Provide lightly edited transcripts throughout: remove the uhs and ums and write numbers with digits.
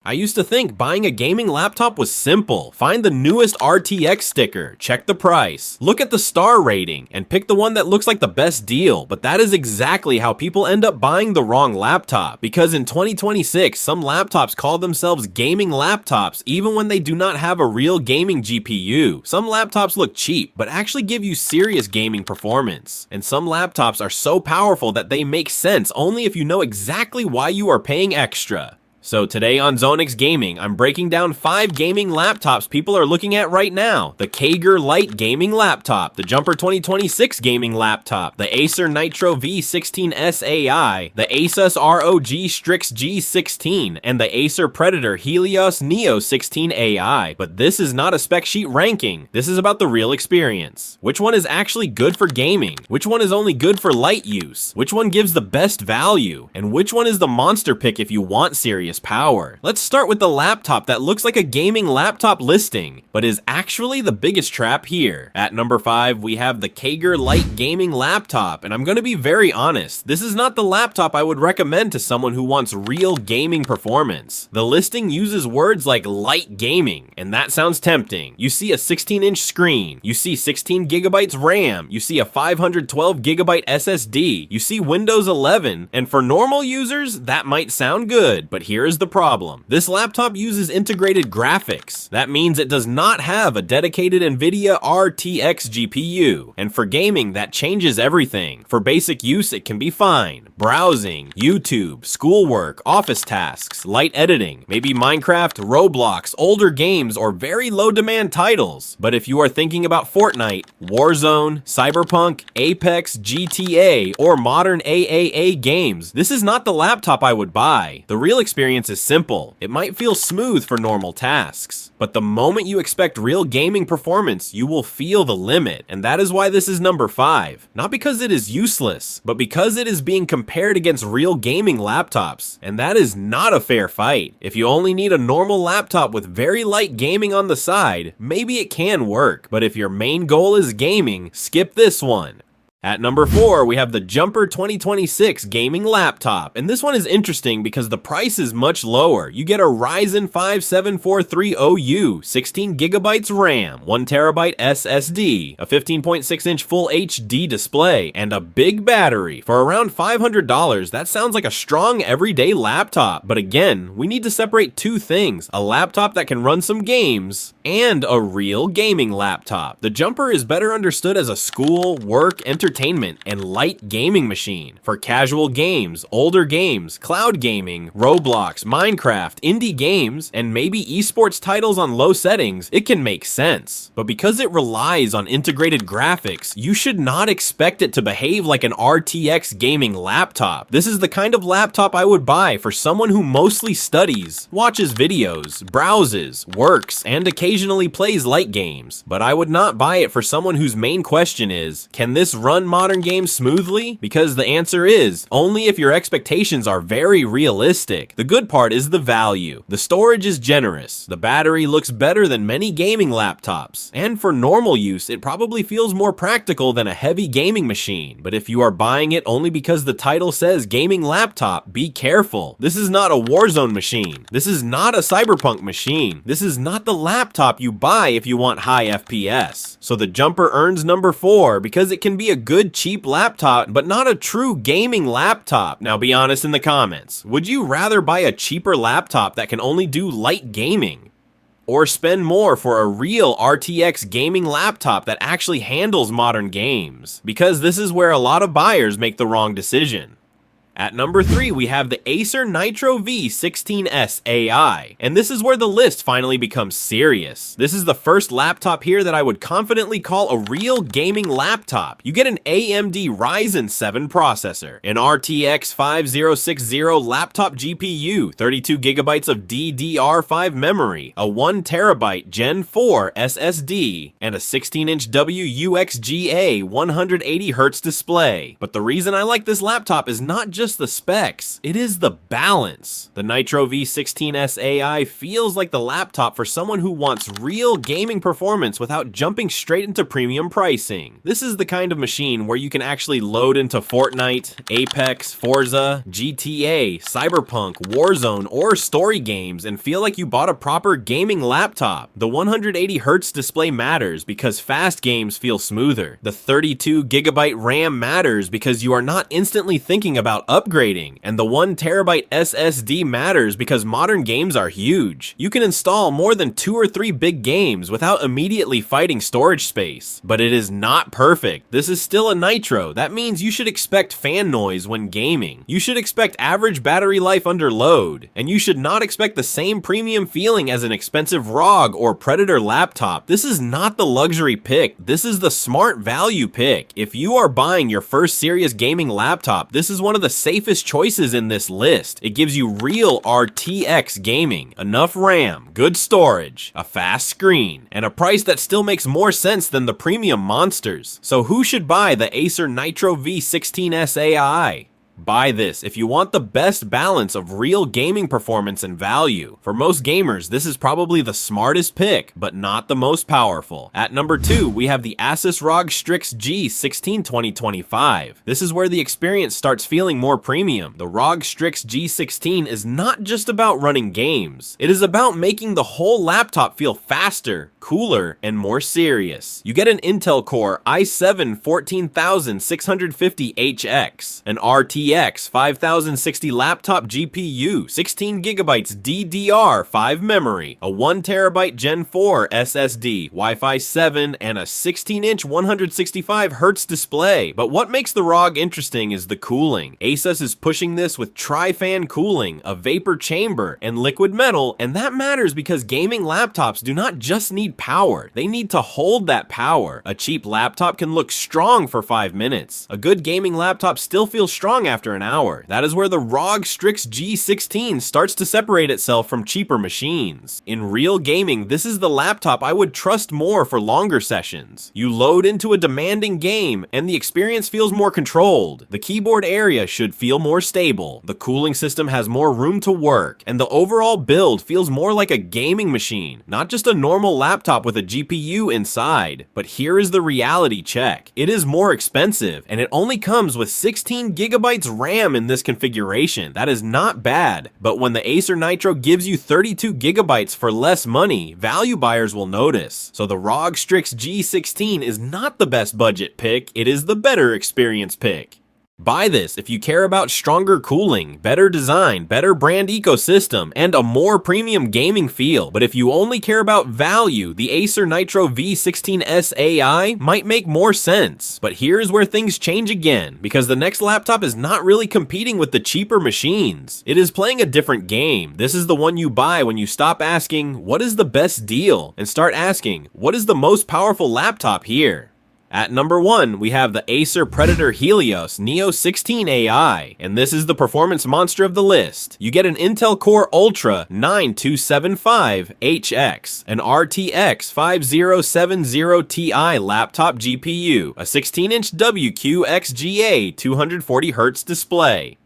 I used to think buying a gaming laptop was simple. Find the newest RTX sticker, check the price, look at the star rating, and pick the one that looks like the best deal. But that is exactly how people end up buying the wrong laptop. Because in 2026, some laptops call themselves gaming laptops even when they do not have a real gaming GPU. Some laptops look cheap, but actually give you serious gaming performance. And some laptops are so powerful that they make sense only if you know exactly why you are paying extra. So today on Zonix Gaming, I'm breaking down 5 gaming laptops people are looking at right now. The KAIGERR Lite gaming laptop, the Jumper 2026 gaming laptop, the Acer Nitro V16S AI, the ASUS ROG Strix G16, and the Acer Predator Helios Neo 16 AI. But this is not a spec sheet ranking. This is about the real experience. Which one is actually good for gaming? Which one is only good for light use? Which one gives the best value? And which one is the monster pick if you want serious power? Let's start with the laptop that looks like a gaming laptop listing, but is actually the biggest trap here. At number 5, we have the KAIGERR Lite gaming laptop, and I'm gonna be very honest, this is not the laptop I would recommend to someone who wants real gaming performance. The listing uses words like light gaming, and that sounds tempting. You see a 16-inch screen, you see 16 gigabytes RAM, you see a 512 gigabyte SSD, you see Windows 11, and for normal users, that might sound good, but here is the problem. This laptop uses integrated graphics. That means it does not have a dedicated NVIDIA RTX GPU. And for gaming, that changes everything. For basic use, it can be fine. Browsing, YouTube, schoolwork, office tasks, light editing, maybe Minecraft, Roblox, older games, or very low demand titles. But if you are thinking about Fortnite, Warzone, Cyberpunk, Apex, GTA, or modern AAA games, this is not the laptop I would buy. The real experience is simple. It might feel smooth for normal tasks, but the moment you expect real gaming performance, you will feel the limit, and that is why this is number 5. Not because it is useless, but because it is being compared against real gaming laptops, and that is not a fair fight. If you only need a normal laptop with very light gaming on the side, maybe it can work, but if your main goal is gaming, skip this one. At number 4, we have the Jumper 2026 gaming laptop, and this one is interesting because the price is much lower. You get a Ryzen 5 7430U, 16 gigabytes RAM, 1 terabyte SSD, a 15.6-inch full HD display, and a big battery. For around $500, that sounds like a strong everyday laptop. But again, we need to separate two things: a laptop that can run some games and a real gaming laptop. The Jumper is better understood as a school, work, entertainment, and light gaming machine. For casual games, older games, cloud gaming, Roblox, Minecraft, indie games, and maybe esports titles on low settings, it can make sense. But because it relies on integrated graphics, you should not expect it to behave like an RTX gaming laptop. This is the kind of laptop I would buy for someone who mostly studies, watches videos, browses, works, and occasionally plays light games. But I would not buy it for someone whose main question is, can this run modern games smoothly? Because the answer is, only if your expectations are very realistic. The good part is the value. The storage is generous. The battery looks better than many gaming laptops. And for normal use, it probably feels more practical than a heavy gaming machine. But if you are buying it only because the title says gaming laptop, be careful. This is not a Warzone machine. This is not a Cyberpunk machine. This is not the laptop you buy if you want high FPS. So the Jumper earns number 4 because it can be a good cheap laptop, but not a true gaming laptop. Now be honest in the comments. Would you rather buy a cheaper laptop that can only do light gaming, or spend more for a real RTX gaming laptop that actually handles modern games? Because this is where a lot of buyers make the wrong decision. At number 3, we have the Acer Nitro V16S AI, and this is where the list finally becomes serious. This is the first laptop here that I would confidently call a real gaming laptop. You get an AMD Ryzen 7 processor, an RTX 5060 laptop GPU, 32 gigabytes of DDR5 memory, a 1 terabyte Gen 4 SSD, and a 16-inch WUXGA 180Hz display. But the reason I like this laptop is not just just the specs, it is the balance. The Nitro V16S AI feels like the laptop for someone who wants real gaming performance without jumping straight into premium pricing. This is the kind of machine where you can actually load into Fortnite, Apex, Forza, GTA, Cyberpunk, Warzone, or story games and feel like you bought a proper gaming laptop. The 180Hz display matters because fast games feel smoother. The 32GB RAM matters because you are not instantly thinking about upgrading. And the 1TB SSD matters because modern games are huge. You can install more than 2 or 3 big games without immediately fighting storage space. But it is not perfect. This is still a Nitro. That means you should expect fan noise when gaming. You should expect average battery life under load. And you should not expect the same premium feeling as an expensive ROG or Predator laptop. This is not the luxury pick. This is the smart value pick. If you are buying your first serious gaming laptop, this is one of the safest choices in this list. It gives you real RTX gaming, enough RAM, good storage, a fast screen, and a price that still makes more sense than the premium monsters. So who should buy the Acer Nitro V16S AI? Buy this if you want the best balance of real gaming performance and value. For most gamers, this is probably the smartest pick, but not the most powerful. At number 2, we have the ASUS ROG Strix G16 2025. This is where the experience starts feeling more premium. The ROG Strix G16 is not just about running games. It is about making the whole laptop feel faster, cooler, and more serious. You get an Intel Core i7 14650HX, an RTX 5060 laptop GPU, 16GB DDR5 memory, a 1TB Gen 4 SSD, Wi-Fi 7, and a 16-inch 165Hz display. But what makes the ROG interesting is the cooling. ASUS is pushing this with tri-fan cooling, a vapor chamber, and liquid metal, and that matters because gaming laptops do not just need power, they need to hold that power. A cheap laptop can look strong for 5 minutes. A good gaming laptop still feels strong after an hour. That is where the ROG Strix G16 starts to separate itself from cheaper machines. In real gaming, this is the laptop I would trust more for longer sessions. You load into a demanding game, and the experience feels more controlled. The keyboard area should feel more stable. The cooling system has more room to work, and the overall build feels more like a gaming machine, not just a normal laptop with a GPU inside. But here is the reality check. It is more expensive, and it only comes with 16GB RAM in this configuration. That is not bad, but when the Acer Nitro gives you 32GB for less money, value buyers will notice. So the ROG Strix G16 is not the best budget pick, it is the better experience pick. Buy this if you care about stronger cooling, better design, better brand ecosystem, and a more premium gaming feel. But if you only care about value, the Acer Nitro V16S AI might make more sense. But here's where things change again, because the next laptop is not really competing with the cheaper machines. It is playing a different game. This is the one you buy when you stop asking, what is the best deal? And start asking, what is the most powerful laptop here? At number 1, we have the Acer Predator Helios Neo 16 AI, and this is the performance monster of the list. You get an Intel Core Ultra 9275HX, an RTX 5070 Ti laptop GPU, a 16-inch WQXGA 240Hz display,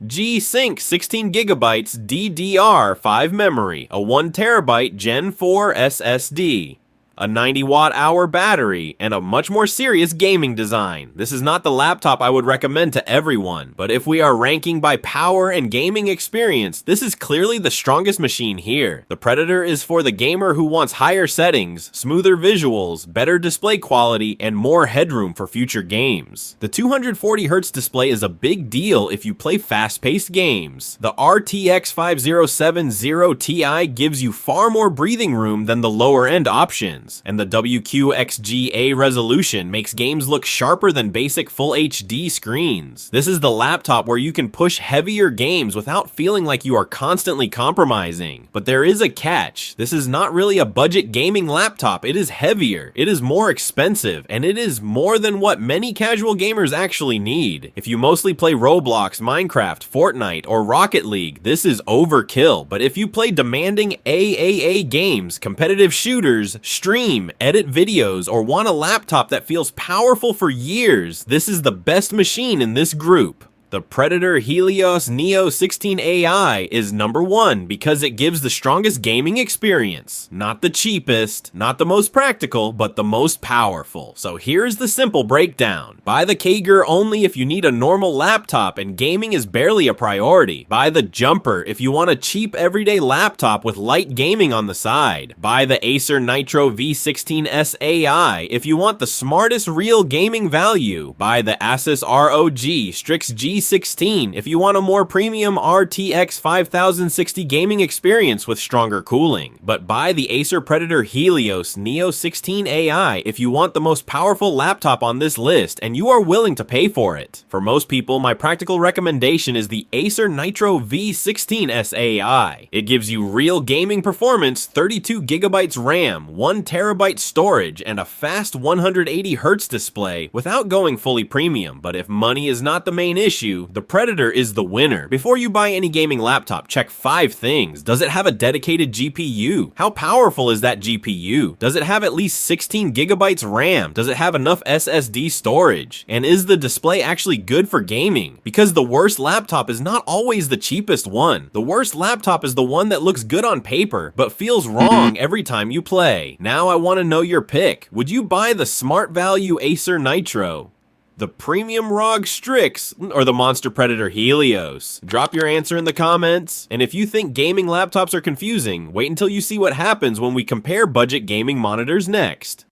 G-Sync 16GB DDR5 memory, a 1TB Gen 4 SSD, a 90Wh battery, and a much more serious gaming design. This is not the laptop I would recommend to everyone, but if we are ranking by power and gaming experience, this is clearly the strongest machine here. The Predator is for the gamer who wants higher settings, smoother visuals, better display quality, and more headroom for future games. The 240Hz display is a big deal if you play fast-paced games. The RTX 5070 Ti gives you far more breathing room than the lower-end options. And the WQXGA resolution makes games look sharper than basic full HD screens. This is the laptop where you can push heavier games without feeling like you are constantly compromising. But there is a catch. This is not really a budget gaming laptop. It is heavier, it is more expensive, and it is more than what many casual gamers actually need. If you mostly play Roblox, Minecraft, Fortnite, or Rocket League, this is overkill. But if you play demanding AAA games, competitive shooters, stream, edit videos, or want a laptop that feels powerful for years, this is the best machine in this group. The Predator Helios Neo 16 AI is number 1 because it gives the strongest gaming experience. Not the cheapest, not the most practical, but the most powerful. So here's the simple breakdown. Buy the KAIGERR only if you need a normal laptop and gaming is barely a priority. Buy the Jumper if you want a cheap everyday laptop with light gaming on the side. Buy the Acer Nitro V16S AI if you want the smartest real gaming value. Buy the ASUS ROG Strix G16 if you want a more premium RTX 5060 gaming experience with stronger cooling. But buy the Acer Predator Helios Neo 16 AI if you want the most powerful laptop on this list and you are willing to pay for it. For most people, my practical recommendation is the Acer Nitro V16S AI. It gives you real gaming performance, 32GB RAM, 1TB storage, and a fast 180Hz display without going fully premium. But if money is not the main issue, the Predator is the winner. Before you buy any gaming laptop, check 5 things. Does it have a dedicated GPU? How powerful is that GPU? Does it have at least 16GB RAM? Does it have enough SSD storage? And is the display actually good for gaming? Because the worst laptop is not always the cheapest one. The worst laptop is the one that looks good on paper, but feels wrong every time you play. Now I want to know your pick. Would you buy the smart value Acer Nitro, the premium ROG Strix, or the Monster Predator Helios? Drop your answer in the comments. And if you think gaming laptops are confusing, wait until you see what happens when we compare budget gaming monitors next.